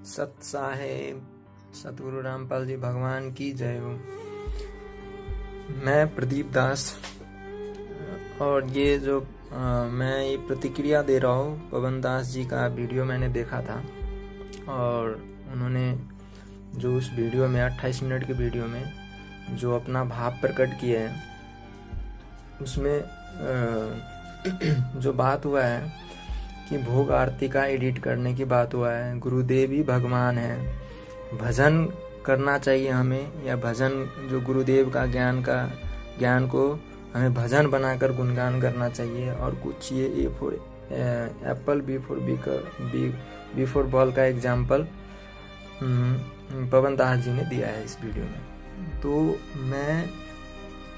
सत साहेब सतगुरु रामपाल जी भगवान की जय हो। मैं प्रदीप दास और ये जो मैं ये प्रतिक्रिया दे रहा हूँ, पवन दास जी का वीडियो मैंने देखा था और उन्होंने जो उस वीडियो में 28 मिनट के वीडियो में जो अपना भाव प्रकट किए हैं उसमें जो बात हुआ है कि भोग आरती का एडिट करने की बात हुआ है, गुरुदेव ही भगवान है, भजन करना चाहिए हमें, या भजन जो गुरुदेव का ज्ञान को हमें भजन बनाकर गुणगान करना चाहिए। और कुछ ये A for apple, B for ball का एग्जाम्पल पवन दास जी ने दिया है इस वीडियो में। तो मैं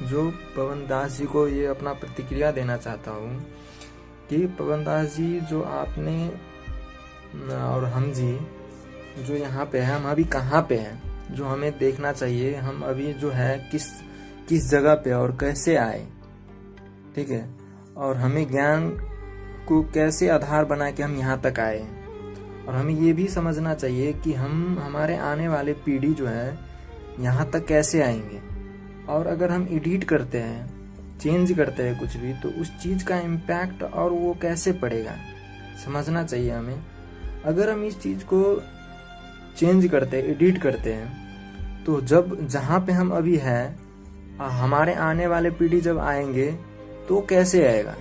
जो पवन दास जी को ये अपना प्रतिक्रिया देना चाहता हूँ कि पवन दास जी, जो आपने और हम जी जो यहाँ पे है, हम अभी कहाँ पे हैं, जो हमें देखना चाहिए, हम अभी जो है किस जगह पे और कैसे आए, ठीक है, और हमें ज्ञान को कैसे आधार बना के हम यहाँ तक आए। और हमें ये भी समझना चाहिए कि हमारे आने वाले पीढ़ी जो है यहाँ तक कैसे आएंगे। और अगर हम एडिट करते हैं, चेंज करते हैं कुछ भी, तो उस चीज़ का इम्पैक्ट और वो कैसे पड़ेगा समझना चाहिए हमें। अगर हम इस चीज़ को चेंज करते हैं, एडिट करते हैं, तो जब जहाँ पे हम अभी हैं, हमारे आने वाले पीढ़ी जब आएंगे तो कैसे आएगा।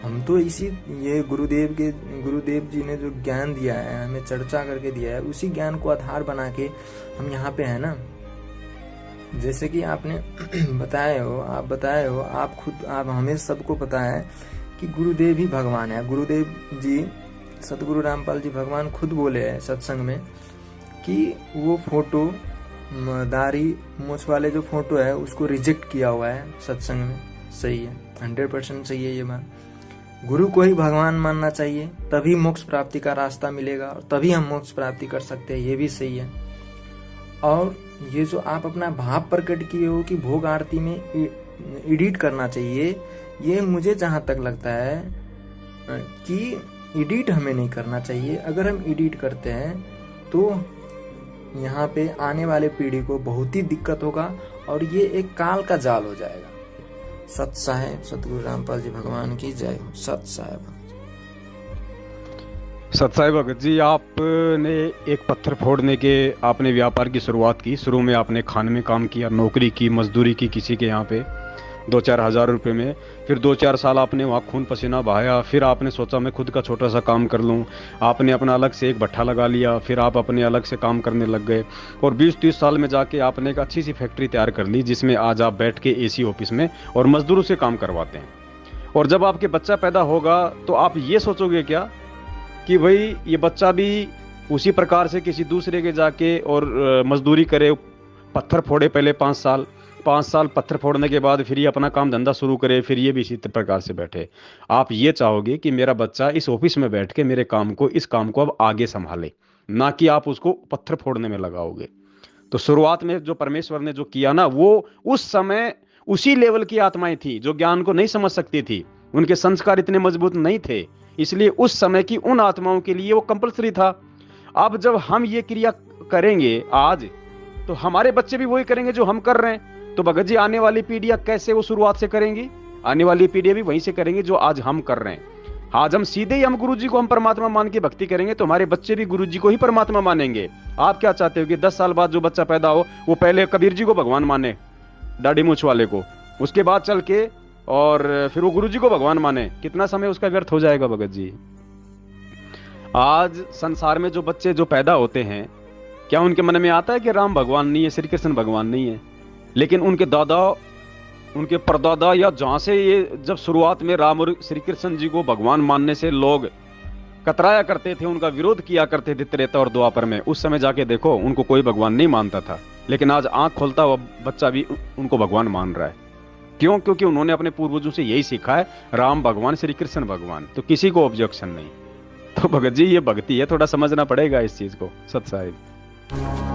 हम तो ये गुरुदेव जी ने जो ज्ञान दिया है, हमें चर्चा करके दिया है, उसी ज्ञान को आधार बना के हम यहाँ पे हैं ना। जैसे कि आपने आप बताए हो, आप हमें सबको पता है कि गुरुदेव ही भगवान है। गुरुदेव जी, सतगुरु रामपाल जी भगवान खुद बोले हैं सत्संग में कि वो फोटो, दाढ़ी मूछ वाले जो फोटो है उसको रिजेक्ट किया हुआ है सत्संग में। सही है, 100% सही है ये बात। गुरु को ही भगवान मानना चाहिए, तभी मोक्ष प्राप्ति का रास्ता मिलेगा और तभी हम मोक्ष प्राप्ति कर सकते हैं, ये भी सही है। और ये जो आप अपना भाव प्रकट किए हो कि भोग आरती में एडिट करना चाहिए, ये मुझे जहाँ तक लगता है कि एडिट हमें नहीं करना चाहिए। अगर हम एडिट करते हैं तो यहाँ पे आने वाले पीढ़ी को बहुत ही दिक्कत होगा और ये एक काल का जाल हो जाएगा। सत साहेब सतगुरु रामपाल जी भगवान की जय हो। सत साहेब भगत जी, आपने एक पत्थर फोड़ने के आपने व्यापार की शुरुआत की। शुरू में आपने खान में काम किया, नौकरी की, मजदूरी की किसी के यहाँ पे 2-4 हज़ार रुपये में। फिर 2-4 साल आपने वहाँ खून पसीना बहाया। फिर आपने सोचा मैं खुद का छोटा सा काम कर लूँ। आपने अपना अलग से एक भट्ठा लगा लिया। फिर आप अपने अलग से काम करने लग गए और 20-30 साल में जाके आपने एक अच्छी सी फैक्ट्री तैयार कर ली, जिसमें आज आप बैठ के AC ऑफिस में और मजदूरों से काम करवाते हैं। और जब आपके बच्चा पैदा होगा तो आप ये सोचोगे क्या कि भाई ये बच्चा भी उसी प्रकार से किसी दूसरे के जाके और मजदूरी करे, पत्थर फोड़े पहले 5 साल पत्थर फोड़ने के बाद फिर ये अपना काम धंधा शुरू करे, फिर ये भी इसी प्रकार से बैठे। आप ये चाहोगे कि मेरा बच्चा इस ऑफिस में बैठ के मेरे इस काम को अब आगे संभाले, ना कि आप उसको पत्थर फोड़ने में लगाओगे। तो शुरुआत में जो परमेश्वर ने जो किया ना, वो उस समय उसी लेवल की आत्माएं थी जो ज्ञान को नहीं समझ सकती थी, उनके संस्कार इतने मजबूत नहीं थे, इसलिए उस समय की उन आत्माओं के लिए वो कंपलसरी था। अब जब हम ये क्रिया करेंगे आज, तो हमारे बच्चे भी वही करेंगे जो हम कर रहे हैं। तो भगत जी, आने वाली पीढ़ियां कैसे वो शुरुआत से करेंगी? आने वाली पीढ़ियां भी वहीं से करेंगे जो आज हम कर रहे हैं। आज हम सीधे ही हम गुरु जी को हम परमात्मा मान के भक्ति करेंगे तो हमारे बच्चे भी गुरु जी को ही परमात्मा मानेंगे। आप क्या चाहते हो कि 10 साल बाद जो बच्चा पैदा हो वो पहले कबीर जी को भगवान माने, दाढ़ी मूछ वाले को, उसके बाद चल के और फिर वो गुरु जी को भगवान माने? कितना समय उसका व्यर्थ हो जाएगा भगत जी। आज संसार में जो बच्चे जो पैदा होते हैं, क्या उनके मन में आता है कि राम भगवान नहीं है, श्री कृष्ण भगवान नहीं है? लेकिन उनके दादा, उनके परदादा, या जहां से ये जब शुरुआत में राम और श्री कृष्ण जी को भगवान मानने से लोग कतराया करते थे, उनका विरोध किया करते थे त्रेता और द्वापर में, उस समय जाके देखो उनको कोई भगवान नहीं मानता था। लेकिन आज आंख खोलता हुआ बच्चा भी उनको भगवान मान रहा है। क्यों? क्योंकि उन्होंने अपने पूर्वजों से यही सीखा है, राम भगवान श्री कृष्ण भगवान, तो किसी को ऑब्जेक्शन नहीं। तो भगत जी, ये भक्ति है, थोड़ा समझना पड़ेगा इस चीज को। सत साहिब।